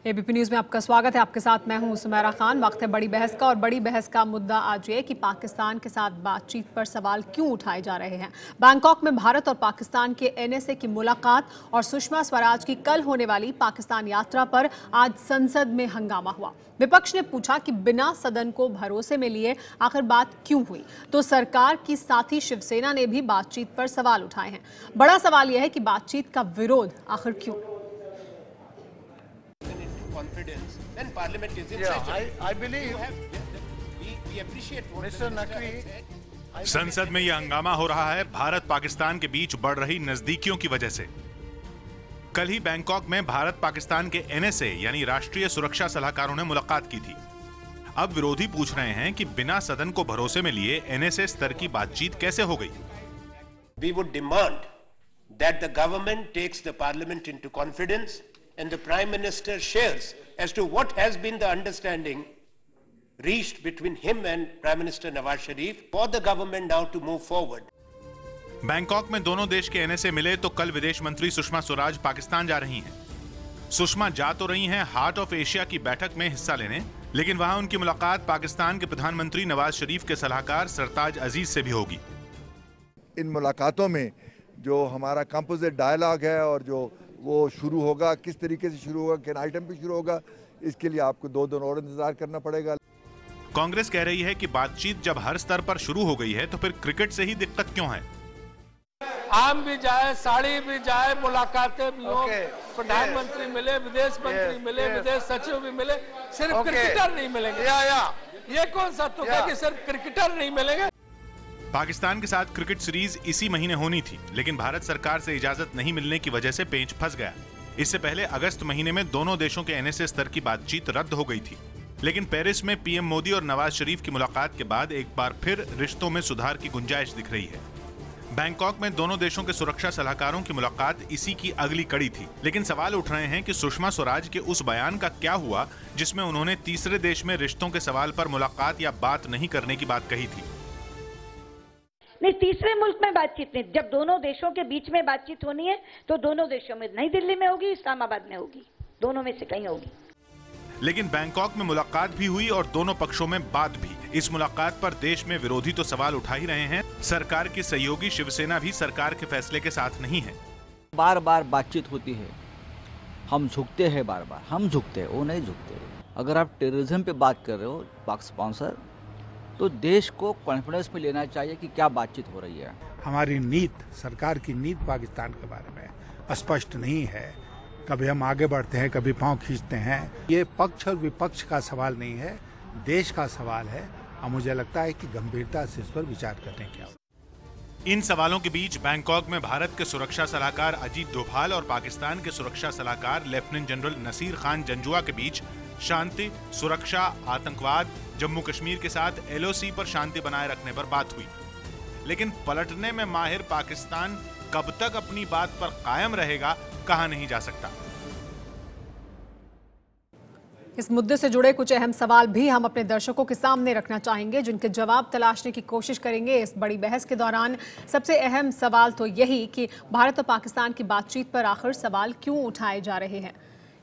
ABP news में आपका स्वागत है। आपके साथ मैं हूं सुमेरा खान। वक्त है बड़ी बहस का, और बड़ी बहस का मुद्दा आज ये कि पाकिस्तान के साथ बातचीत पर सवाल क्यों उठाए जा रहे हैं। बैंकॉक में भारत और पाकिस्तान के एनएसए की मुलाकात और सुषमा स्वराज की कल होने वाली पाकिस्तान यात्रा पर आज संसद में हंगामा हुआ। विपक्ष ने पूछा कि बिना सदन को भरोसे में लिए आखिर बात क्यों हुई, तो सरकार की साथी शिवसेना ने भी बातचीत पर सवाल उठाए हैं। बड़ा सवाल यह है कि बातचीत का विरोध आखिर क्यों। Confidence, then Parliament is in Yeah, session. I believe we appreciate what Mr. Naqvi. संसद में यह हंगामा हो रहा है भारत पाकिस्तान के बीच बढ़ रही नजदीकियों की वजह से। कल ही बैंकॉक में भारत पाकिस्तान के एनएसए यानी राष्ट्रीय सुरक्षा सलाहकारों ने मुलाकात की थी। अब विरोधी पूछ रहे हैं कि बिना सदन को भरोसे में लिए एनएसए स्तर की बातचीत कैसे हो गई। We would demand that the government takes the Parliament into confidence and the Prime Minister shares as to what has been the understanding reached between him and Prime Minister Nawaz Sharif for the government now to move forward. Bangkok में दोनों देश के NSA मिले तो कल विदेश मंत्री सुषमा स्वराज पाकिस्तान जा रही हैं। सुषमा जा तो रही हैं हार्ट ऑफ एशिया की बैठक में हिस्सा लेने, लेकिन वहां उनकी मुलाकात पाकिस्तान के प्रधानमंत्री नवाज शरीफ के सलाहकार सरताज अजीज से भी होगी। इन मुलाकातों में जो हमारा कंपोजिट डायलॉग है और जो वो शुरू होगा, किस तरीके से शुरू होगा, किन आइटम पे शुरू होगा, इसके लिए आपको 2 दिन और इंतजार करना पड़ेगा। कांग्रेस कह रही है कि बातचीत जब हर स्तर पर शुरू हो गई है तो फिर क्रिकेट से ही दिक्कत क्यों है। आम भी जाए, साड़ी भी जाए, मुलाकातें भी हो, प्रधानमंत्री मिले, विदेश मंत्री मिले, विदेश सचिव भी मिले, सिर्फ क्रिकेटर नहीं मिलेंगे। ये कौन सा तुक है कि सिर्फ क्रिकेटर नहीं मिलेंगे। पाकिस्तान के साथ क्रिकेट सीरीज इसी महीने होनी थी, लेकिन भारत सरकार से इजाजत नहीं मिलने की वजह से पेंच फंस गया। इससे पहले अगस्त महीने में दोनों देशों के एनएसए स्तर की बातचीत रद्द हो गई थी, लेकिन पेरिस में पीएम मोदी और नवाज शरीफ की मुलाकात के बाद एक बार फिर रिश्तों में सुधार की गुंजाइश दिख रही है। बैंकॉक में दोनों देशों के सुरक्षा सलाहकारों की मुलाकात इसी की अगली कड़ी थी, लेकिन सवाल उठ रहे हैं कि सुषमा स्वराज के उस बयान का क्या हुआ जिसमें उन्होंने तीसरे देश में रिश्तों के सवाल पर मुलाकात या बात नहीं करने की बात कही थी। नहीं, तीसरे मुल्क में बातचीत नहीं। जब दोनों देशों के बीच में बातचीत होनी है तो दोनों देशों में, नई दिल्ली में होगी, इस्लामाबाद में होगी, दोनों में से कहीं होगी। लेकिन बैंकॉक में मुलाकात भी हुई और दोनों पक्षों में बात भी। इस मुलाकात पर देश में विरोधी तो सवाल उठा ही रहे हैं। सरकार की सहयोगी शिवसेना भी सरकार के फैसले के साथ नहीं है। बार बार बातचीत होती है, हम झुकते हैं, बार बार हम झुकते हैं, वो नहीं झुकते। अगर आप टेररिज्म पे बात कर रहे हो, पाक स्पॉन्सर, तो देश को कॉन्फिडेंस में लेना चाहिए कि क्या बातचीत हो रही है। हमारी नीति, सरकार की नीति पाकिस्तान के बारे में स्पष्ट नहीं है। कभी हम आगे बढ़ते हैं, कभी पांव खींचते हैं। ये पक्ष और विपक्ष का सवाल नहीं है, देश का सवाल है, और मुझे लगता है कि गंभीरता से इस पर विचार करने की आवश्यकता। इन सवालों के बीच बैंकॉक में भारत के सुरक्षा सलाहकार अजीत डोभाल और पाकिस्तान के सुरक्षा सलाहकार लेफ्टिनेंट जनरल नसीर खान जंजुआ के बीच शांति, सुरक्षा, आतंकवाद, जम्मू कश्मीर के साथ एलओसी पर शांति बनाए रखने पर बात हुई। लेकिन पलटने में माहिर पाकिस्तान कब तक अपनी बात पर कायम रहेगा, कहा नहीं जा सकता। इस मुद्दे से जुड़े कुछ अहम सवाल भी हम अपने दर्शकों के सामने रखना चाहेंगे, जिनके जवाब तलाशने की कोशिश करेंगे इस बड़ी बहस के दौरान। सबसे अहम सवाल तो यही कि भारत और पाकिस्तान की बातचीत पर आखिर सवाल क्यों उठाए जा रहे हैं।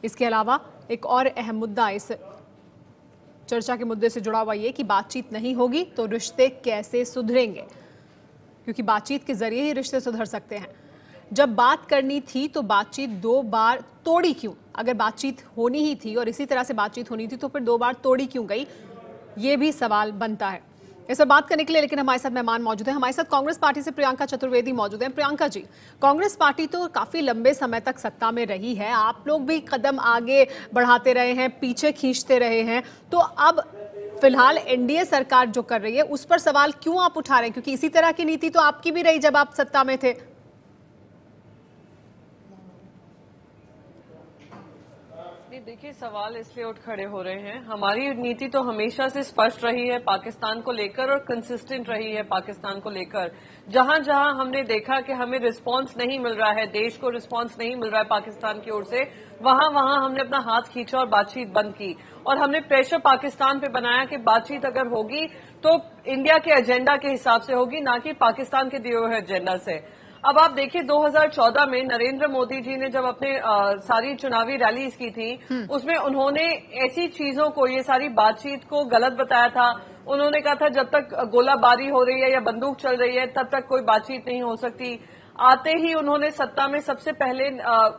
इसके अलावा एक और अहम मुद्दा इस चर्चा के मुद्दे से जुड़ा हुआ ये कि बातचीत नहीं होगी तो रिश्ते कैसे सुधरेंगे, क्योंकि बातचीत के जरिए ही रिश्ते सुधर सकते हैं। जब बात करनी थी तो बातचीत 2 बार तोड़ी क्यों? अगर बातचीत होनी ही थी और इसी तरह से बातचीत होनी थी तो फिर 2 बार तोड़ी क्यों गई, ये भी सवाल बनता है। इस पर बात करने के लिए लेकिन हमारे साथ मेहमान मौजूद हैं। हमारे साथ कांग्रेस पार्टी से प्रियंका चतुर्वेदी मौजूद हैं। प्रियंका जी, कांग्रेस पार्टी तो काफी लंबे समय तक सत्ता में रही है, आप लोग भी कदम आगे बढ़ाते रहे हैं, पीछे खींचते रहे हैं, तो अब फिलहाल एनडीए सरकार जो कर रही है उस पर सवाल क्यों आप उठा रहे हैं? क्योंकि इसी तरह की नीति तो आपकी भी रही जब आप सत्ता में थे। देखिए, सवाल इसलिए उठ खड़े हो रहे हैं, हमारी नीति तो हमेशा से स्पष्ट रही है पाकिस्तान को लेकर और कंसिस्टेंट रही है पाकिस्तान को लेकर। जहां जहां हमने देखा कि हमें रिस्पांस नहीं मिल रहा है, देश को रिस्पांस नहीं मिल रहा है पाकिस्तान की ओर से, वहां वहां हमने अपना हाथ खींचा और बातचीत बंद की। और हमने प्रेशर पाकिस्तान पे बनाया कि बातचीत अगर होगी तो इंडिया के एजेंडा के हिसाब से होगी, ना कि पाकिस्तान के दिए हुए एजेंडा से। अब आप देखिए 2014 में नरेंद्र मोदी जी ने जब अपने सारी चुनावी रैलीज की थी, उसमें उन्होंने ऐसी चीजों को, ये सारी बातचीत को गलत बताया था। उन्होंने कहा था जब तक गोलाबारी हो रही है या बंदूक चल रही है तब तक कोई बातचीत नहीं हो सकती। आते ही उन्होंने सत्ता में सबसे पहले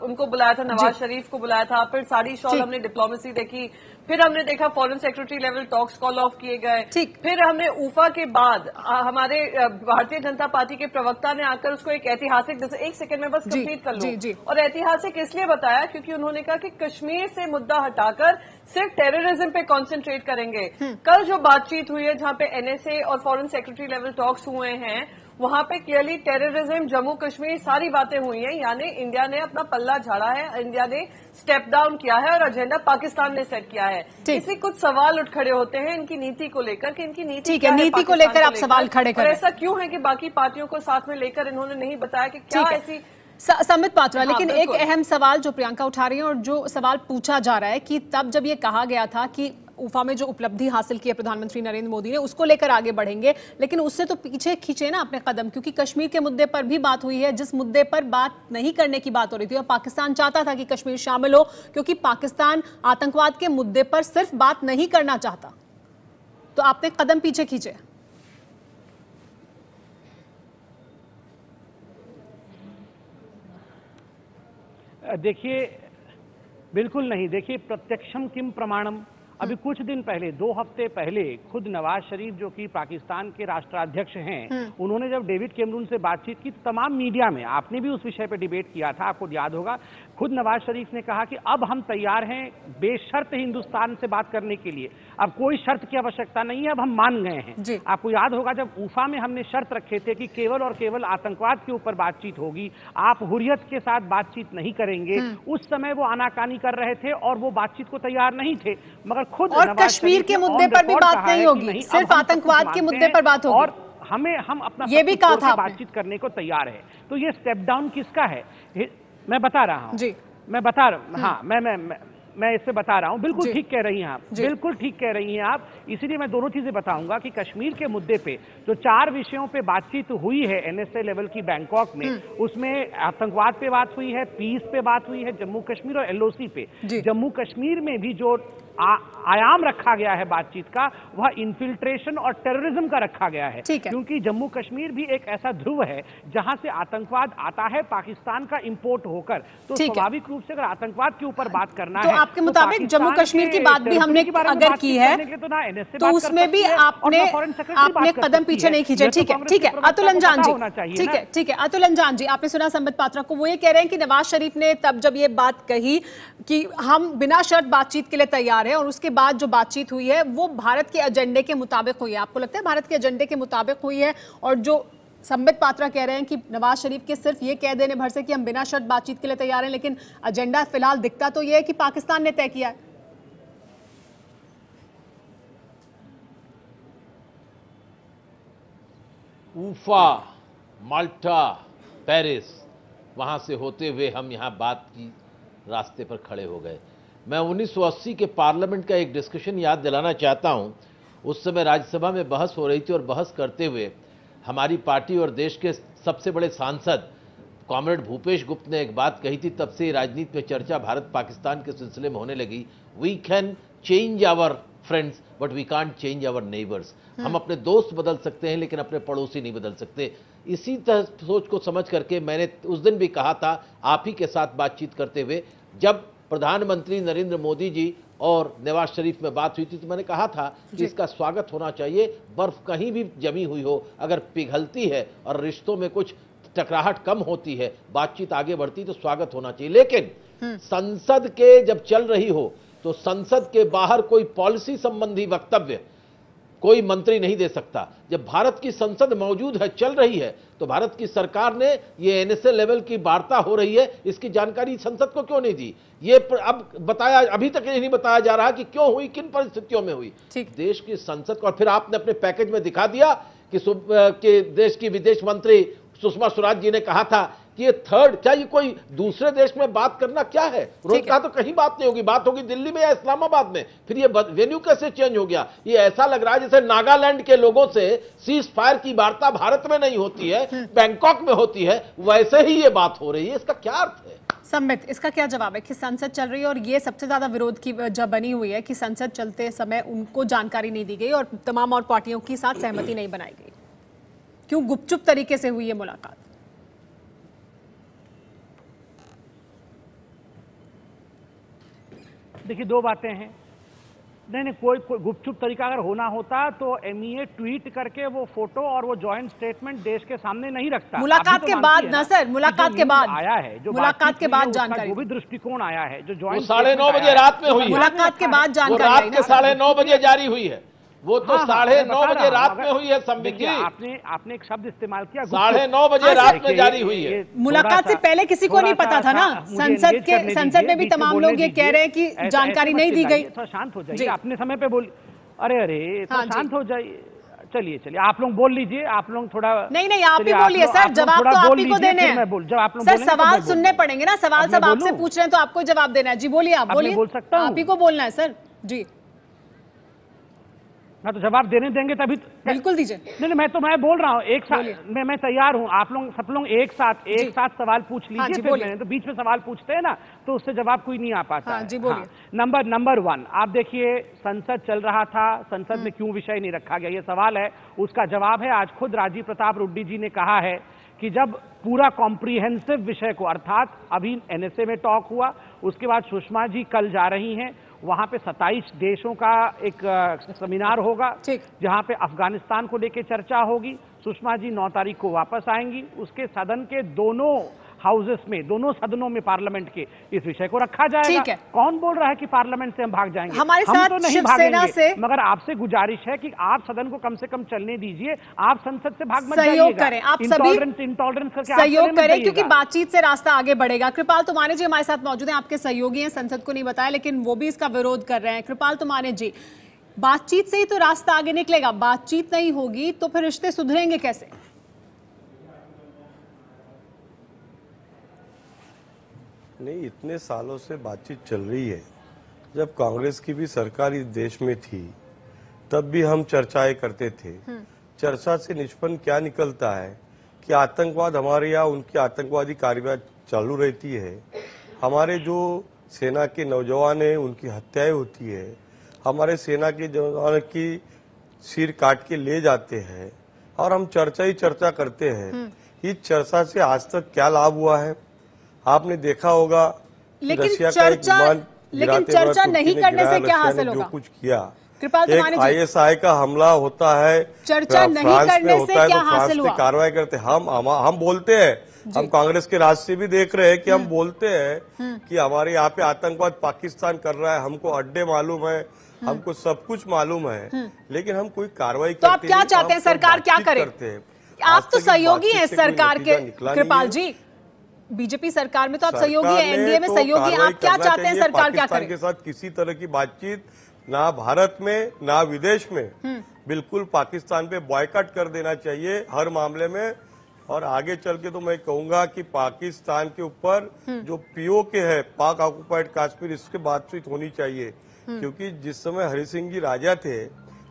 उनको बुलाया था, नवाज शरीफ को बुलाया था। फिर साड़ी शॉल हमने डिप्लोमेसी देखी, फिर हमने देखा foreign secretary level talks call of किए गए, फिर हमने ऊफा के बाद हमारे भारतीय जनता पार्टी के प्रवक्ता ने आकर उसको एक ऐतिहासिक, एक सेकंड में बस कंप्लीट कर लूं, और ऐतिहासिक इसलिए बताया क्योंकि उन्होंने कहा कि कश्मीर से मुद्दा हटाकर सिर्फ टेररिज्म पे कॉन्सेंट्रेट करेंगे। कल जो बातचीत हुई है जहां पे एनएसए और फॉरेन सेक्रेटरी लेवल टॉक्स हुए हैं, वहां पे क्लियरली टेररिज्म, जम्मू कश्मीर, सारी बातें हुई हैं। यानी इंडिया ने अपना पल्ला झाड़ा है, इंडिया ने स्टेप डाउन किया है और एजेंडा पाकिस्तान ने सेट किया है। इसलिए कुछ सवाल उठ खड़े होते हैं इनकी नीति को लेकर कि इनकी नीति ठीक है, नीति को लेकर आप सवाल खड़े करें। ऐसा क्यों है कि बाकी पार्टियों को साथ में लेकर इन्होंने नहीं बताया कि क्या ऐसी संबित पात्रा। लेकिन एक अहम सवाल जो प्रियंका उठा रही है और जो सवाल पूछा जा रहा है कि तब जब ये कहा गया था कि उफा में जो उपलब्धि हासिल की है प्रधानमंत्री नरेंद्र मोदी ने, उसको लेकर आगे बढ़ेंगे, लेकिन उससे तो पीछे खींचे ना अपने कदम, क्योंकि कश्मीर के मुद्दे पर भी बात हुई है, जिस मुद्दे पर बात नहीं करने की बात हो रही थी। और पाकिस्तान चाहता था कि कश्मीर शामिल हो, क्योंकि पाकिस्तान आतंकवाद के मुद्दे पर सिर्फ बात नहीं करना चाहता। तो आपने कदम पीछे खींचे। देखिए, बिल्कुल नहीं। देखिए, प्रत्यक्षम किम प्रमाणम। अभी कुछ दिन पहले, 2 हफ्ते पहले, खुद नवाज शरीफ जो कि पाकिस्तान के राष्ट्राध्यक्ष हैं, उन्होंने जब डेविड कैमरून से बातचीत की तो तमाम मीडिया में, आपने भी उस विषय पर डिबेट किया था, आपको याद होगा, खुद नवाज शरीफ ने कहा कि अब हम तैयार हैं बेशर्त हिंदुस्तान से बात करने के लिए, अब कोई शर्त की आवश्यकता नहीं है, अब हम मान गए हैं। आपको याद होगा जब उफा में हमने शर्त रखे थे कि केवल और केवल आतंकवाद के ऊपर बातचीत होगी, आप हुर्रियत के साथ बातचीत नहीं करेंगे, उस समय वो आनाकानी कर रहे थे और वो बातचीत को तैयार नहीं थे। मगर खुद और कश्मीर के मुद्दे पर भी बात नहीं होगी, सिर्फ आतंकवाद के मुद्दे पर बात होगी, और हम अपना ये भी कहा था बातचीत करने को तैयार है। तो ये स्टेप डाउन किसका है? मैं बता रहा हूं जी, मैं बता रहा, हाँ, मैं इससे बता रहा हूं। बिल्कुल ठीक कह रही हैं आप, बिल्कुल ठीक कह रही हैं आप। इसीलिए मैं दोनों चीजें बताऊंगा कि कश्मीर के मुद्दे पे जो 4 विषयों पे बातचीत हुई है एनएसए लेवल की बैंकॉक में, उसमें आतंकवाद पे बात हुई है, पीस पे बात हुई है, जम्मू कश्मीर और एलओसी पे। जम्मू कश्मीर में भी जो आयाम रखा गया है बातचीत का, वह इन्फिल्ट्रेशन और टेररिज्म का रखा गया है, क्योंकि जम्मू कश्मीर भी एक ऐसा ध्रुव है जहां से आतंकवाद आता है पाकिस्तान का इंपोर्ट होकर। तो स्वाभाविक रूप से अगर आतंकवाद के ऊपर बात करना है, आपके मुताबिक जम्मू कश्मीर की बात भी हमने अगर की है तो उसमें भी आपने कदम पीछे नहीं खींचे। ठीक है, ठीक है अतुल अंजान जी, ठीक है, ठीक है अतुल अंजान जी, आपने सुना संबित पात्रा को, वो ये कह रहे हैं कि नवाज शरीफ ने तब जब ये बात कही कि हम बिना शर्त बातचीत के लिए तैयार हैं, और उसके बाद जो बातचीत हुई है वो भारत के एजेंडे के मुताबिक हुई है। आपको लगता है भारत के एजेंडे के मुताबिक हुई है? और जो संबित पात्रा कह रहे हैं कि नवाज शरीफ के सिर्फ ये कह देने भर से कि हम बिना शर्त बातचीत के लिए तैयार हैं, लेकिन एजेंडा फिलहाल दिखता तो ये है कि पाकिस्तान ने तय किया है। ऊफा, माल्टा, पेरिस, वहां से होते हुए हम यहां बात की रास्ते पर खड़े हो गए। मैं 1980 के पार्लियामेंट का एक डिस्कशन याद दिलाना चाहता हूं। उस समय राज्यसभा में बहस हो रही थी और बहस करते हुए हमारी पार्टी और देश के सबसे बड़े सांसद कॉमरेड भूपेश गुप्त ने एक बात कही थी। तब से राजनीति में चर्चा भारत पाकिस्तान के सिलसिले में होने लगी। We can change our friends but we can't change our neighbours. हम अपने दोस्त बदल सकते हैं लेकिन अपने पड़ोसी नहीं बदल सकते। इसी तरह सोच को समझ करके मैंने उस दिन भी कहा था, आप ही के साथ बातचीत करते हुए, जब प्रधानमंत्री नरेंद्र मोदी जी और नवाज शरीफ में बात हुई थी, तो मैंने कहा था कि इसका स्वागत होना चाहिए। बर्फ कहीं भी जमी हुई हो, अगर पिघलती है और रिश्तों में कुछ टकराहट कम होती है, बातचीत आगे बढ़ती, तो स्वागत होना चाहिए। लेकिन संसद के जब चल रही हो तो संसद के बाहर कोई पॉलिसी संबंधी वक्तव्य कोई मंत्री नहीं दे सकता। जब भारत की संसद मौजूद है, चल रही है, तो भारत की सरकार ने ये एनएसए लेवल की वार्ता हो रही है, इसकी जानकारी संसद को क्यों नहीं दी? ये अब बताया, अभी तक नहीं बताया जा रहा कि क्यों हुई, किन परिस्थितियों में हुई। देश की संसद को, और फिर आपने अपने पैकेज में दिखा दिया कि देश की विदेश मंत्री सुषमा स्वराज जी ने कहा था कि ये थर्ड, क्या ये कोई दूसरे देश में बात करना क्या है? उन्होंने कहा तो कहीं बात नहीं होगी, बात होगी दिल्ली में या इस्लामाबाद में। फिर ये वेन्यू कैसे चेंज हो गया? ये ऐसा लग रहा है जैसे नागालैंड के लोगों से सीज फायर की वार्ता भारत में नहीं होती है, बैंकॉक में होती है, वैसे ही ये बात हो रही है। इसका क्या अर्थ है? सम्मित, इसका क्या जवाब है कि संसद चल रही है और ये सबसे ज्यादा विरोध की वजह बनी हुई है कि संसद चलते समय उनको जानकारी नहीं दी गई और तमाम और पार्टियों के साथ सहमति नहीं बनाई गई। क्यों गुपचुप तरीके से हुई है मुलाकात? देखिए, दो बातें हैं। नहीं, कोई गुपचुप तरीका अगर होना होता तो एमईए ट्वीट करके वो फोटो और वो जॉइंट स्टेटमेंट देश के सामने नहीं रखता। मुलाकात के बाद ना सर, मुलाकात के बाद आया है, जो मुलाकात के बाद जानकारी, जो भी दृष्टिकोण आया है, जो जॉइंट 9:30 बजे रात में हुई है, मुलाकात के बाद जानकारी, रात के 9:30 बजे जारी हुई है। वो तो 9:30 बजे रात में हुई है। संबित जी, आपने एक शब्द इस्तेमाल किया, 9:30 बजे रात में जारी हुई है। मुलाकात से पहले किसी को नहीं पता था ना। संसद में भी तमाम लोग ये कह रहे हैं कि जानकारी नहीं दी गई। थोड़ा शांत हो जाइए, अपने समय पे बोल। अरे शांत हो जाइए। चलिए आप लोग बोल लीजिए, आप लोग थोड़ा नहीं आप ही बोलिए सर, जवाब तो आप ही को देने हैं सर। सवाल सुनने पड़ेंगे ना, सवाल सब आपसे पूछ रहे हैं तो आपको जवाब देना है। जी बोलिए, आप बोलिए। बोल सकता हूं, आप ही को बोलना है सर जी। ना तो जवाब देने देंगे तभी बिल्कुल दीजिए। नहीं, मैं बोल रहा हूँ एक साथ मैं तैयार हूँ। आप लोग सब लोग एक साथ सवाल पूछ लीजिए। फिर मैंने तो बीच में सवाल पूछते हैं ना, तो उससे जवाब कोई नहीं आ पाता। जी बोलिए। नंबर 1, आप देखिए, संसद चल रहा था, संसद में क्यों विषय नहीं रखा गया, ये सवाल है। उसका जवाब है, आज खुद राजीव प्रताप रुड्डी जी ने कहा है कि जब पूरा कॉम्प्रिहेंसिव विषय को, अर्थात अभी एनएसए में टॉक हुआ, उसके बाद सुषमा जी कल जा रही हैं, वहां पे 27 देशों का एक सेमिनार होगा जहां पे अफगानिस्तान को लेकर चर्चा होगी। सुषमा जी 9 तारीख को वापस आएंगी। उसके सदन के दोनों हाउसेस में, दोनों सदनों में पार्लियामेंट के इस विषय को रखा जाएगा। कौन बोल रहा है कि पार्लियामेंट से हम भाग जाएंगे? हमारे हम साथ तो नहीं भागेंगे, मगर आपसे गुजारिश है कि आप सदन को कम से कम चलने दीजिए। आप संसद से भाग मत जाइएगा। सहयोग करें, आप सभी इंटॉलरेंस करके सहयोग करें, क्योंकि बातचीत से रास्ता आगे बढ़ेगा। कृपाल तुमाने जी हमारे साथ मौजूद हैं, आपके सहयोगी हैं, संसद को नहीं बताया लेकिन वो भी इसका विरोध कर रहे हैं। कृपाल तुमाने जी, बातचीत से ही तो रास्ता आगे निकलेगा, बातचीत नहीं होगी तो फिर रिश्ते सुधरेंगे कैसे? नहीं, इतने सालों से बातचीत चल रही है। जब कांग्रेस की भी सरकार इस देश में थी तब भी हम चर्चाएं करते थे। चर्चा से निष्पन्न क्या निकलता है कि आतंकवाद हमारे यहाँ, उनकी आतंकवादी कार्रवाई चालू रहती है। हमारे जो सेना के नौजवान हैं उनकी हत्याएं होती है। हमारे सेना के जवानों की सिर काट के ले जाते हैं और हम चर्चा ही चर्चा करते हैं। इस चर्चा से आज तक क्या लाभ हुआ है? आपने देखा होगा रशिया का एक विमान चर्चा नहीं करने से क्या हासिल होगा? जो कुछ किया, एक आईएसआई का हमला होता है, चर्चा नहीं करने से क्या हासिल हुआ? कार्रवाई करते हम बोलते हैं, हम कांग्रेस के राज से भी देख रहे हैं कि हम बोलते हैं कि हमारे यहाँ पे आतंकवाद पाकिस्तान कर रहा है, हमको अड्डे मालूम है, हमको सब कुछ मालूम है, लेकिन हम कोई कार्रवाई तो आप क्या चाहते हैं सरकार क्या करे? आप तो सहयोगी हैं सरकार के कृपाल जी, बीजेपी सरकार में तो आप सहयोगी हैं, एनडीए में सहयोगी, आप क्या चाहते हैं सरकार क्या करे? के साथ किसी तरह की बातचीत ना भारत में ना विदेश में, बिल्कुल पाकिस्तान पे बॉयकॉट कर देना चाहिए हर मामले में। और आगे चल के तो मैं कहूंगा कि पाकिस्तान के ऊपर जो पीओके है, पाक ऑक्युपाइड कश्मीर, इसके बातचीत होनी चाहिए। क्योंकि जिस समय हरि सिंह जी राजा थे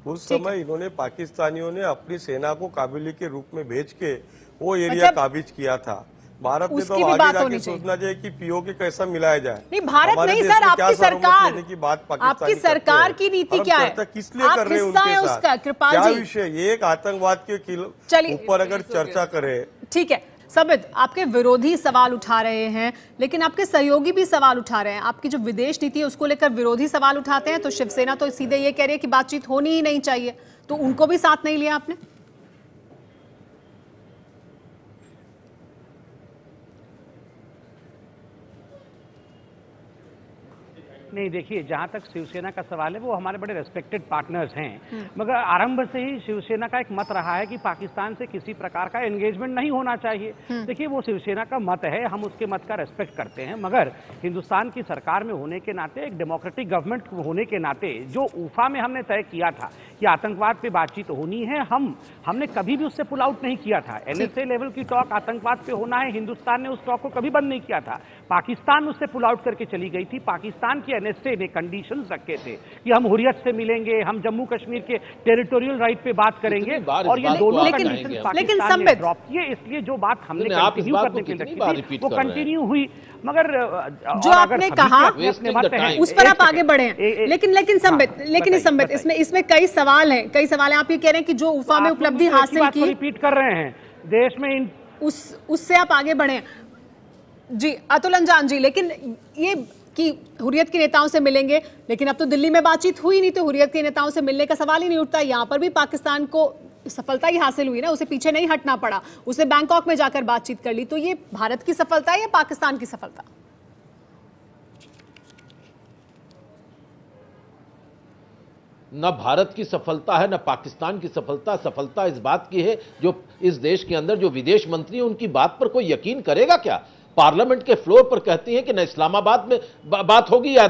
उस समय इन्होंने, पाकिस्तानियों ने अपनी सेना को काबिली के रूप में भेज के वो एरिया काबिज किया था। भारत ने तो आगे जाके सोचना चाहिए कि पीओके कैसा मिलाया जाए। नहीं, भारत नहीं सर, आपकी सरकार की बात, आपकी सरकार की नीति क्या है? किस लिए कर रहे हैं उनके साथ? कृपाल क्या जी, विषय? एक आतंकवाद के ऊपर अगर चर्चा करे, ठीक है। सम्मित, आपके विरोधी सवाल उठा रहे हैं लेकिन आपके सहयोगी भी सवाल उठा रहे हैं। आपकी जो विदेश नीति है उसको लेकर विरोधी सवाल उठाते हैं, तो शिवसेना तो सीधे ये कह रही है कि बातचीत होनी ही नहीं चाहिए, तो उनको भी साथ नहीं लिया आपने? नहीं, देखिए, जहां तक शिवसेना का सवाल है वो हमारे बड़े रेस्पेक्टेड पार्टनर्स हैं, मगर आरंभ से ही शिवसेना का एक मत रहा है कि पाकिस्तान से किसी प्रकार का एंगेजमेंट नहीं होना चाहिए। देखिए, वो शिवसेना का मत है, हम उसके मत का रेस्पेक्ट करते हैं, मगर हिंदुस्तान की सरकार में होने के नाते, एक डेमोक्रेटिक गवर्नमेंट होने के नाते, जो उफा में हमने तय किया था कि आतंकवाद पे बातचीत होनी है। हमने कभी भी उससे पुल आउट नहीं किया था। NSA लेवल की टॉक आतंकवाद पे होना है, हिंदुस्तान ने उस टॉक को कभी बंद नहीं किया था। पाकिस्तान उससे पुल आउट करके चली गई थी। पाकिस्तान की NSA ने कंडीशंस रखे थे कि हम हुर्रियत से मिलेंगे, हम जम्मू कश्मीर के टेरिटोरियल राइट पे बात करेंगे, और ये दोनों पाकिस्तान ने ड्रॉप किए। इसलिए जो बात हमने कंटिन्यू करने के लिए रखी थी वो कंटिन्यू हुई। मगर जो आपने कहा उस पर आप आगे बढ़े हैं, लेकिन संबित इसमें कई सवाल हैं। आप ये कह रहे हैं कि जो उफा में उपलब्धि हासिल की, रिपीट कर रहे हैं देश में उससे आप आगे बढ़े हैं जी अतुल अंजान जी। लेकिन ये कि हुर्रियत के नेताओं से मिलेंगे, लेकिन अब तो दिल्ली में बातचीत हुई नहीं, तो हुर्रियत के नेताओं से मिलने का सवाल ही नहीं उठता। यहाँ पर भी पाकिस्तान को सफलता ही हासिल हुई ना, उसे पीछे नहीं हटना पड़ा, उसे बैंकॉक में जाकर बातचीत कर ली। तो ये भारत की सफलता है या पाकिस्तान की सफलता? न भारत की सफलता है न पाकिस्तान की सफलता। सफलता इस बात की है जो इस देश के अंदर जो विदेश मंत्री हैं उनकी बात पर कोई यकीन करेगा क्या? पार्लियामेंट के फ्लोर पर कहती हैं कि न इस्लामाबाद में बात होगी या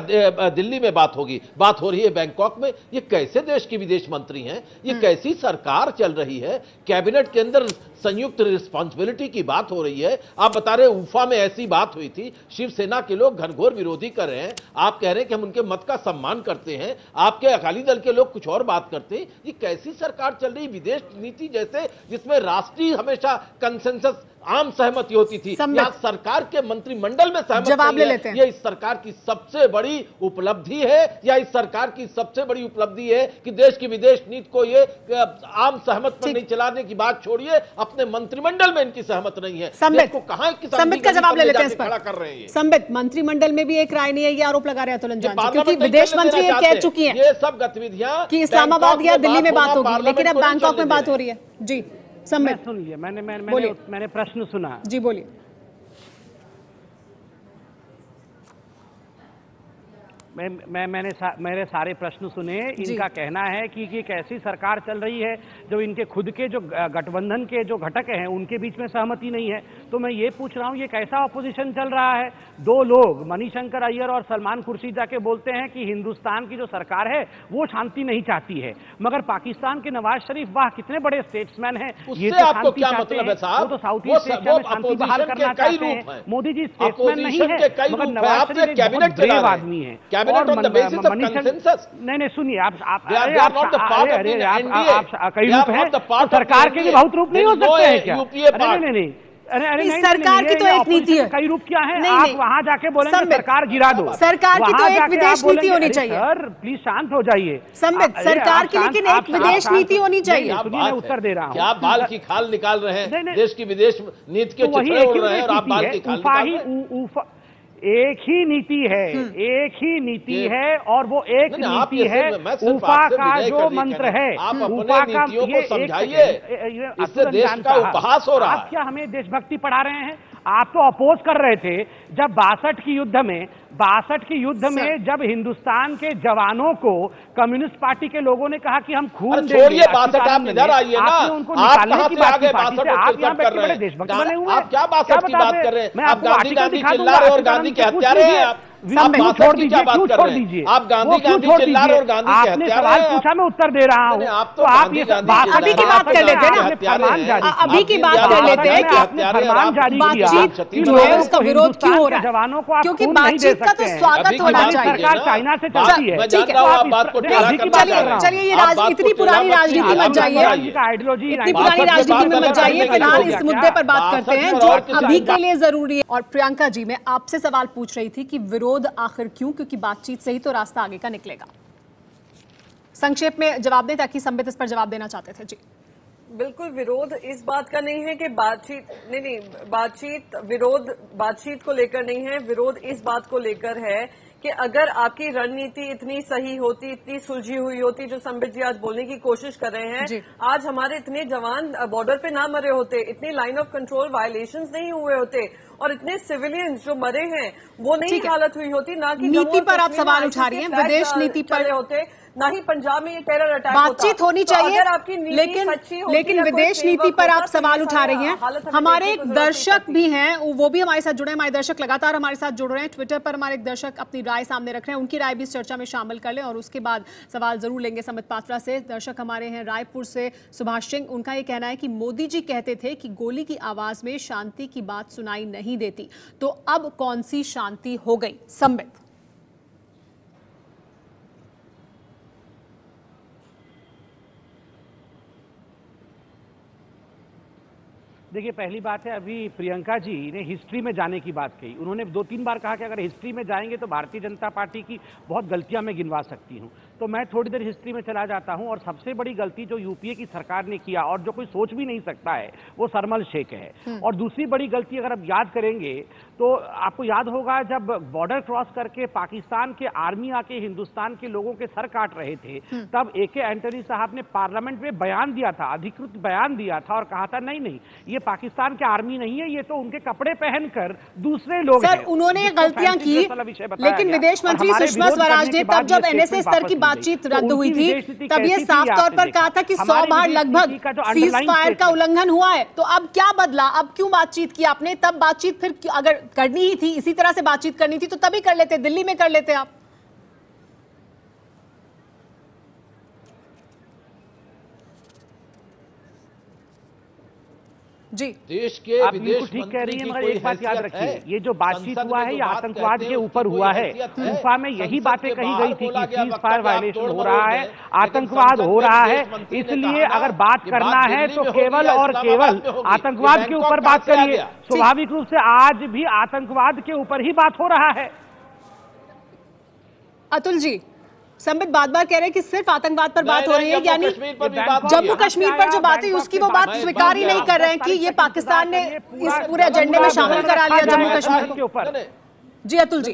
दिल्ली में बात होगी, बात हो रही है बैंकॉक में। ये कैसे देश के विदेश मंत्री हैं? ये कैसी सरकार चल रही है? कैबिनेट के अंदर संयुक्त रिस्पांसिबिलिटी की बात हो रही है। आप बता रहे उफा में ऐसी बात हुई थी, शिवसेना के लोग घनघोर विरोधी कर रहे हैं, आप कह रहे हैं कि हम उनके मत का सम्मान करते हैं, आपके अकाली दल के लोग कुछ और बात करते हैं। ये कैसी सरकार चल रही? विदेश नीति जैसे जिसमें राष्ट्रीय हमेशा कंसेंसस आम सहमति होती थी, या सरकार के मंत्रिमंडल में सहमति जवाब ले लेते हैं। ये इस सरकार की सबसे बड़ी उपलब्धि है, या इस सरकार की सबसे बड़ी उपलब्धि है कि देश की विदेश नीति को ये आम सहमत पर नहीं चलाने की बात छोड़िए, अपने मंत्रिमंडल में इनकी सहमत नहीं है। संबित का जवाब ले लेते हैं इस पर। संबित, मंत्रिमंडल में भी एक राय नहीं है, ये आरोप लगा रहे हैं अतुल अंजान जी, क्योंकि विदेश मंत्री ये कह चुकी हैं ये सब गतिविधियां कि इस्लामाबाद या दिल्ली में बात होगी, लेकिन अब बैंकॉक में बात हो रही है। जी संबित सुन लिया, मैंने प्रश्न सुना जी, बोलिए। मेरे सारे प्रश्न सुने। इनका कहना है कि एक ऐसी सरकार चल रही है जो इनके खुद के जो गठबंधन के जो घटक हैं उनके बीच में सहमति नहीं है। तो मैं ये पूछ रहा हूँ, ये कैसा ऑपोजिशन चल रहा है? दो लोग मणिशंकर अय्यर और सलमान खुर्शीद जाके बोलते हैं कि हिंदुस्तान की जो सरकार है वो शांति नहीं चाहती है, मगर पाकिस्तान के नवाज शरीफ, वाह कितने बड़े स्टेट्समैन हैं, ये तो आपको क्या मतलब है साहब? वो तो साउथ ईस्ट एशिया में शांति बहाल करना चाहते हैं। मोदी जी स्टेट्समैन नहीं है, मगर नवाज शरीफ एक ब्रेव आदमी है। नहीं सुनिए, आप कई रूप हैं, सरकार के भी बहुत रूप नहीं हो सकते हैं क्या? नहीं, अरे सरकार की तो एक नीति है। कई रूप क्या है? आप वहां जाके बोलेंगे सरकार गिरा दो, सरकार की तो एक विदेश नीति होनी चाहिए। सर प्लीज शांत हो जाइए। संबित, सरकार की लेकिन एक विदेश नीति होनी चाहिए। मैं उत्तर दे रहा हूँ। क्या बाल की खाल निकाल रहे हैं? देश की विदेश नीति के चित्रे उड़ रहे हैं और आप बाल की खाल निकाल रहे हैं। एक ही नीति है, एक ही नीति है, और वो एक नीति है उफा का जो मंत्र है। उफा का ये समझाइए, इससे देश का उपहास हो रहा है। आप क्या हमें देशभक्ति पढ़ा रहे हैं? आप तो अपोज कर रहे थे जब 62 की युद्ध में जब हिंदुस्तान के जवानों को कम्युनिस्ट पार्टी के लोगों ने कहा कि हम खून देंगे। छोड़िए 62, आप इधर आइए ना। उनको निकालने की बात की पार्टी से आप यहाँ बैठ के बड़े देशभक्त बने हुए हैं। आप क्या 62 की बात कर रहे हैं? आप गांधी गांधी चिल्ला रहे और गांधी के हत्यारे हैं। आप छोड़ दीजिए, छोड़ दीजिए। आप गांधी गांधी चिल्ला रहे और गांधी के आपने सवाल पूछा, मैं उत्तर दे रहा हूँ। तो आप ये अभी की बात कर लेते हैं ना, अभी की बात कर लेते हैं कि बातचीत जो है उसका विरोध क्यों हो रहा है? जवानों को क्योंकि बातचीत का तो स्वागत होना चाहिए। सरकार चाइना से चलती है। चलिए, ये इतनी पुरानी राजनीति मत जाइए, इतनी पुरानी राजनीति में मत जाइए। फिलहाल इस मुद्दे पर बात करते हैं जो अभी के लिए जरूरी है। और प्रियंका जी, मैं आपसे सवाल पूछ रही थी कि विरोध आखिर क्यों? क्योंकि बातचीत से ही तो रास्ता आगे का निकलेगा। संक्षेप में जवाब दें ताकि संबित इस पर जवाब देना चाहते थे। जी बिल्कुल, विरोध इस बात का नहीं है कि बातचीत को लेकर नहीं है। विरोध इस बात को लेकर है कि अगर आपकी रणनीति इतनी सही होती, इतनी सुलझी हुई होती, जो संबित जी आज बोलने की कोशिश कर रहे हैं, आज हमारे इतने जवान बॉर्डर पे ना मरे होते, इतनी लाइन ऑफ कंट्रोल वायलेशंस नहीं हुए होते, और इतने सिविलियंस जो मरे हैं वो नहीं हालत हुई होती, ना कि नीति पर आप सवाल उठा रही हैं, विदेश नीति पर होते। ना ही पंजाब में ये टेरर अटैक बातचीत होनी चाहिए, अगर आपकी नीति लेकिन सच्ची होती लेकिन या कोई विदेश नीति framework पर होता आप तो सवाल ये उठा रही हैं। हालत हमें हमारे देखने एक को जरूरत नहीं दर्शक पड़ती। भी हैं, वो भी हमारे साथ जुड़े हैं। हमारे दर्शक लगातार हमारे साथ जुड़ रहे हैं। ट्विटर पर हमारे एक दर्शक अपनी राय सामने रख रहे हैं, उनकी राय भी इस चर्चा में शामिल कर लें और उसके बाद सवाल जरूर लेंगे संबित पात्रा से। दर्शक हमारे हैं रायपुर से सुभाष सिंह, उनका ये कहना है कि मोदी जी कहते थे कि गोली की आवाज में शांति की बात सुनाई नहीं देती, तो अब कौन सी शांति हो गई? संबित। देखिए, पहली बात है, अभी प्रियंका जी ने हिस्ट्री में जाने की बात कही। उन्होंने 2-3 बार कहा कि अगर हिस्ट्री में जाएंगे तो भारतीय जनता पार्टी की बहुत गलतियां मैं गिनवा सकती हूं। तो मैं थोड़ी देर हिस्ट्री में चला जाता हूं, और सबसे बड़ी गलती जो यूपीए की सरकार ने किया और जो कोई सोच भी नहीं सकता है, वो सरमल शेख है। और दूसरी बड़ी गलती अगर आप याद करेंगे तो आपको याद होगा, जब बॉर्डर क्रॉस करके पाकिस्तान के आर्मी आके हिंदुस्तान के लोगों के सर काट रहे थे, तब एके एंटनी साहब ने पार्लियामेंट में बयान दिया था, अधिकृत बयान दिया था और कहा था नहीं नहीं, ये पाकिस्तान के आर्मी नहीं है, ये तो उनके कपड़े पहनकर दूसरे लोग सर, उन्होंने ये गलतियां की, लेकिन विदेश मंत्री सुषमा स्वराज ने तब जब एनएसए स्तर की बातचीत रद्द हुई थी, तब ये साफ तौर पर कहा था कि 100 बार लगभग सीज फायर का उल्लंघन हुआ है। तो अब क्या बदला? अब क्यों बातचीत की आपने? तब बातचीत फिर अगर करनी ही थी, इसी तरह से बातचीत करनी थी, तो तभी कर लेते, दिल्ली में कर लेते आप। जी, देश के आप विदेश ठीक कह रही मंत्री हैं, की मगर कोई एक बात याद हैसियत रखिए, है? ये जो बातचीत संसद हुआ में है, जो ये बात आतंकवाद कहते के हैं, ऊपर उसकी हुआ कोई है। हैसियत है? उफा में यही संसद बातें के कही बाहर गई थी बोला कि गया, सीज वक्तव्य फायर आप वायलेशन तोड़ हो मरोड़ रहा दें। है, लेकिन आतंकवाद संसद हो में रहा विदेश है, मंत्री ने इसलिए कहा ना अगर बात कि करना बात है दिल्ली तो में होगी केवल या और इस्लामाबाद केवल में होगी, आतंकवाद ये के बैंकॉक ऊपर कहां बात से आ करिए। गया? स्वाभाविक रूप से आज भी आतंकवाद के ऊपर ही बात हो रहा है। अतुल जी, संबित बार बार कह रहे हैं कि सिर्फ आतंकवाद पर बात हो रही है, यानी जम्मू कश्मीर पर जो बात हुई उसकी वो बात स्वीकार ही नहीं कर रहे हैं कि ये पाकिस्तान ने इस पूरे एजेंडे में शामिल करा लिया जम्मू कश्मीर के ऊपर। जी अतुल जी,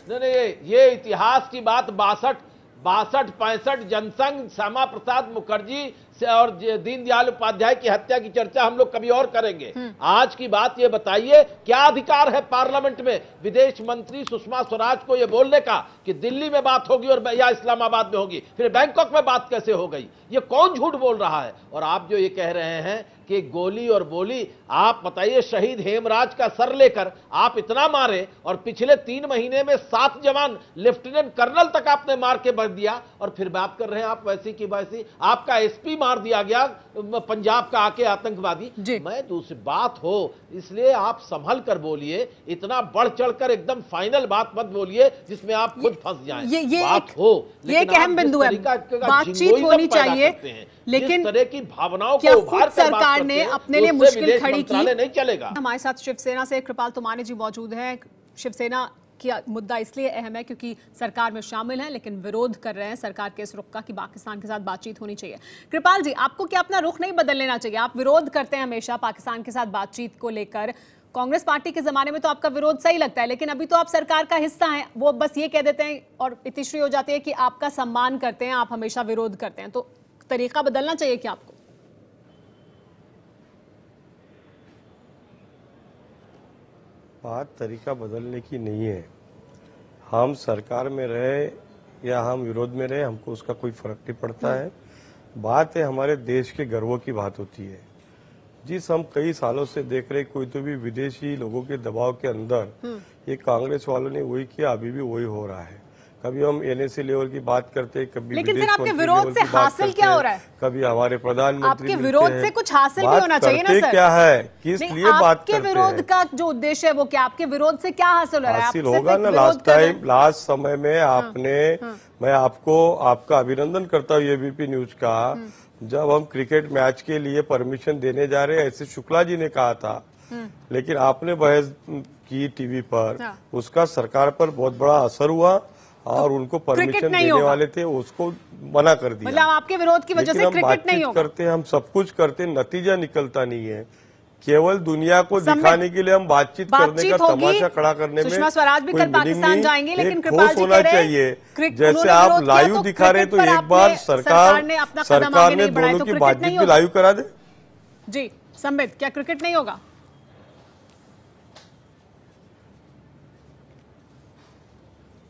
नहीं, ये इतिहास की बात 62-65 जनसंघ, श्यामा प्रसाद मुखर्जी से और दीनदयाल उपाध्याय की हत्या की चर्चा हम लोग कभी और करेंगे। आज की बात ये बताइए, क्या अधिकार है पार्लियामेंट में विदेश मंत्री सुषमा स्वराज को ये बोलने का कि दिल्ली में बात होगी और या इस्लामाबाद में होगी, फिर बैंकॉक में बात कैसे हो गई? ये कौन झूठ बोल रहा है? और आप जो ये कह रहे हैं कि गोली और बोली, आप बताइए, शहीद हेमराज का सर लेकर आप इतना मारे और पिछले 3 महीने में 7 जवान लेफ्टिनेंट कर्नल तक आपने मार के भर दिया, और फिर बात कर रहे हैं आप वैसी की वैसी। आपका एसपी मार दिया गया पंजाब का आके आतंकवादी। मैं दूसरी बात हो इसलिए आप संभल कर बोलिए, इतना बढ़ चढ़कर एकदम फाइनल बात मत बोलिए जिसमें आप खुद फंस जाएं। बात हो, ये एक अहम बिंदु है, बातचीत होनी चाहिए, लेकिन तरह की भावनाओं क्या को खुद सरकार ने अपने लिए मुश्किल खड़ी की? नहीं चलेगा। हमारे साथ शिवसेना से कृपाल तुमाने जी मौजूद हैं। शिवसेना कि मुद्दा इसलिए अहम है क्योंकि सरकार में शामिल है, लेकिन विरोध कर रहे हैं सरकार के इस रुख का कि पाकिस्तान के साथ बातचीत होनी चाहिए। कृपाल जी, आपको क्या अपना रुख नहीं बदल लेना चाहिए? आप विरोध करते हैं हमेशा पाकिस्तान के साथ बातचीत को लेकर। कांग्रेस पार्टी के जमाने में तो आपका विरोध सही लगता है, लेकिन अभी तो आप सरकार का हिस्सा हैं। वो बस ये कह देते हैं और इतिश्री हो जाती है कि आपका सम्मान करते हैं, आप हमेशा विरोध करते हैं। तो तरीका बदलना चाहिए क्या आपको? बात तरीका बदलने की नहीं है। हम सरकार में रहे या हम विरोध में रहे, हमको उसका कोई फर्क नहीं पड़ता है। बात है हमारे देश के गर्वों की बात होती है। जिस हम कई सालों से देख रहे, कोई तो भी विदेशी लोगों के दबाव के अंदर ये कांग्रेस वालों ने वही किया, अभी भी वही हो रहा है। कभी हम एनएसए लेवल की बात करते हैं, कभी लेकिन फिर आपके विरोध से हासिल क्या हो रहा है? कभी हमारे प्रधानमंत्री आपके विरोध से कुछ हासिल भी होना चाहिए ना सर? क्या है, किस लिए बात करते हैं? आपके विरोध का जो उद्देश्य है वो क्या? आपके विरोध से क्या हासिल हो रहा है? हासिल होगा ना। लास्ट समय में आपने, मैं आपका अभिनंदन करता हूँ एबीपी न्यूज का, जब हम क्रिकेट मैच के लिए परमिशन देने जा रहे हैं, ऐसे शुक्ला जी ने कहा था, लेकिन आपने बहस की टीवी पर, उसका सरकार पर बहुत बड़ा असर हुआ और उनको परमिशन देने वाले थे, उसको मना कर दिया। मतलब आपके विरोध की वजह से क्रिकेट नहीं होगा? करते, हम सब कुछ करते, नतीजा निकलता नहीं है। केवल दुनिया को दिखाने के लिए हम बातचीत करने का तमाशा खड़ा करने में सुषमा स्वराज भी कल पाकिस्तान जाएंगी, लेकिन कृपाल जी होना चाहिए। जैसे आप लाइव दिखा रहे, तो एक बार सरकार ने दोनों की बातचीत भी लाइव करा दे। जी संबित, क्या क्रिकेट नहीं होगा?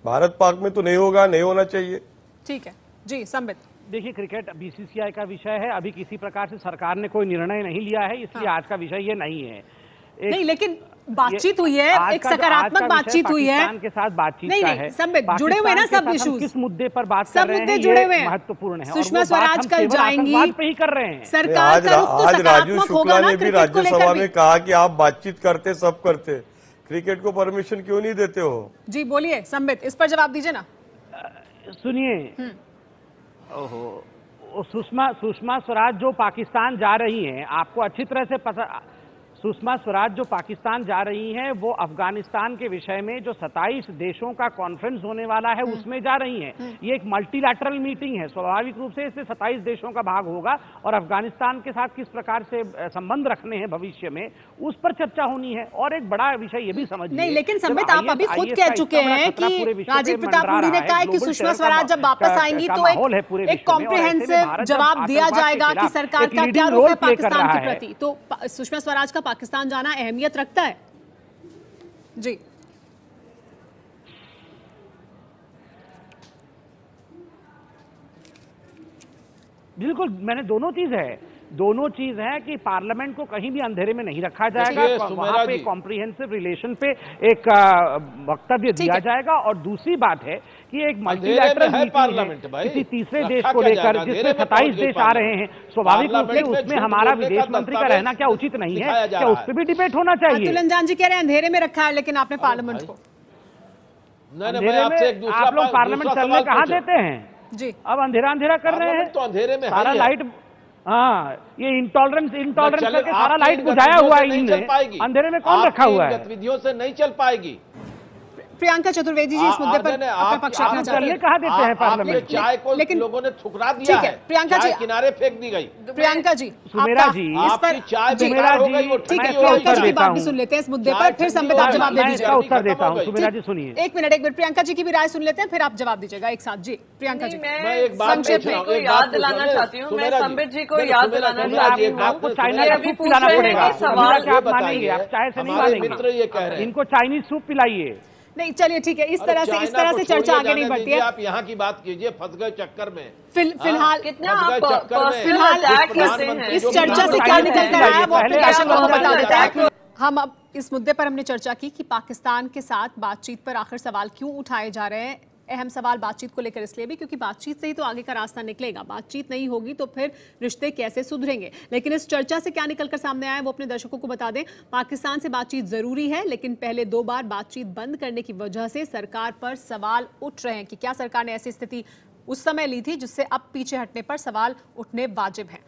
भारत पाक में तो नहीं होगा, नहीं होना चाहिए। ठीक है जी संबित। देखिए, क्रिकेट बीसीसीआई का विषय है, अभी किसी प्रकार से सरकार ने कोई निर्णय नहीं लिया है, इसलिए आज का विषय ये नहीं है। नहीं, लेकिन बातचीत हुई है, एक सकारात्मक बातचीत हुई है पाकिस्तान के साथ बातचीत का है। संबित, जुड़े हुए ना सब इश्यूज, किस मुद्दे पर बात कर रहे हैं, सब मुद्दे जुड़े हुए हैं, महत्वपूर्ण है। सुषमा स्वराज कल जाएंगी, बात पे ही कर रहे हैं। सरकार का रुख तो सकारात्मक होगा ना क्रिकेट को लेकर भी। राज्यसभा में कहा कि आप बातचीत करते, सब करते, क्रिकेट को परमिशन क्यों नहीं देते हो? जी बोलिए संबित, इस पर जवाब दीजिए ना। सुनिए, ओहो, सुषमा स्वराज जो पाकिस्तान जा रही हैं, आपको अच्छी तरह से पता, सुषमा स्वराज जो पाकिस्तान जा रही हैं वो अफगानिस्तान के विषय में जो 27 देशों का कॉन्फ्रेंस होने वाला है उसमें जा रही हैं। ये एक मल्टीलैटरल मीटिंग है, स्वाभाविक रूप से इससे 27 देशों का भाग होगा और अफगानिस्तान के साथ किस प्रकार से संबंध रखने हैं भविष्य में, उस पर चर्चा होनी है। और एक बड़ा विषय ये भी समझिए, नहीं लेकिन संबित आप अभी खुद कह चुके हैं कि राजीव प्रताप रूडी ने कहा है कि सुषमा स्वराज जब वापस आएंगी तो एक कॉम्प्रिहेंसिव जवाब दिया जाएगा कि सरकार का क्या रुख है पाकिस्तान के प्रति। तो सुषमा स्वराज का पाकिस्तान जाना अहमियत रखता है? जी बिल्कुल, मैंने दोनों चीज है कि पार्लियामेंट को कहीं भी अंधेरे में नहीं रखा जाएगा, वहां पे कॉम्प्रिहेंसिव रिलेशन पे एक वक्तव्य दिया जाएगा। और दूसरी बात है कि एक मल्टीलैटरल मीटिंग है किसी तीसरे देश को लेकर जिसमें 27 देश आ रहे हैं, स्वाभाविक रूप से उसमें हमारा विदेश मंत्री का रहना क्या उचित नहीं है? क्या उस पर भी डिबेट होना चाहिए? अतुल अंजान जी कह रहे हैं अंधेरे में रखा है, लेकिन आपने पार्लियामेंट को आप लोग पार्लियामेंट चलने कहाँ देते हैं जी? अब अंधेरा कर रहे हैं, तो अंधेरे में सारा लाइट, हाँ ये इंटॉलरेंस करके सारा लाइट बुझाया हुआ है इनने, अंधेरे में कौन रखा हुआ है? गतिविधियों से नहीं चल पाएगी। प्रियंका चतुर्वेदी जी इस मुद्दे पर अपना पक्ष रखना चाहते हैं। कहा देते हैं पार्लियामेंट, चाय को लोगों ने ठुकरा दिया है, प्रियंका जी किनारे फेंक दी गई। प्रियंका जी, सुमेरा जी, इस पर चाय ठीक है, प्रियंका जी की बात भी सुन लेते हैं इस मुद्दे पर, फिर संबित आप जवाब दे दीजिएगा। उत्तर देता हूँ। सुमेरा जी सुनिए, एक मिनट प्रियंका जी की भी राय सुन लेते हैं, फिर आप जवाब दीजिएगा एक साथ। जी प्रियंका जी, मैं एक बात को याद दिलाना चाहती हूँ, मैं संबित जी को याद दिलाना चाहती हूँ, आपको चाइना का सूप पिलाना पड़ेगा। सवाल आप मानेंगे, आप चाय से नहीं मानेंगे, इनको चाइनीज सूप पिलाइए। नहीं चलिए ठीक है, इस तरह से चर्चा आगे नहीं बढ़ती है। आप यहाँ की बात कीजिए, फंस गए चक्कर में। फिलहाल फिलहाल इस चर्चा से क्या निकल कर आया वो अपने दर्शकों को बता देता है। हम अब इस मुद्दे पर हमने चर्चा की कि पाकिस्तान के साथ बातचीत पर आखिर सवाल क्यों उठाए जा रहे हैं। अहम सवाल बातचीत को लेकर इसलिए भी क्योंकि बातचीत से ही तो आगे का रास्ता निकलेगा, बातचीत नहीं होगी तो फिर रिश्ते कैसे सुधरेंगे। लेकिन इस चर्चा से क्या निकलकर सामने आया वो अपने दर्शकों को बता दें। पाकिस्तान से बातचीत जरूरी है, लेकिन पहले 2 बार बातचीत बंद करने की वजह से सरकार पर सवाल उठ रहे हैं कि क्या सरकार ने ऐसी स्थिति उस समय ली थी जिससे अब पीछे हटने पर सवाल उठने वाजिब हैं।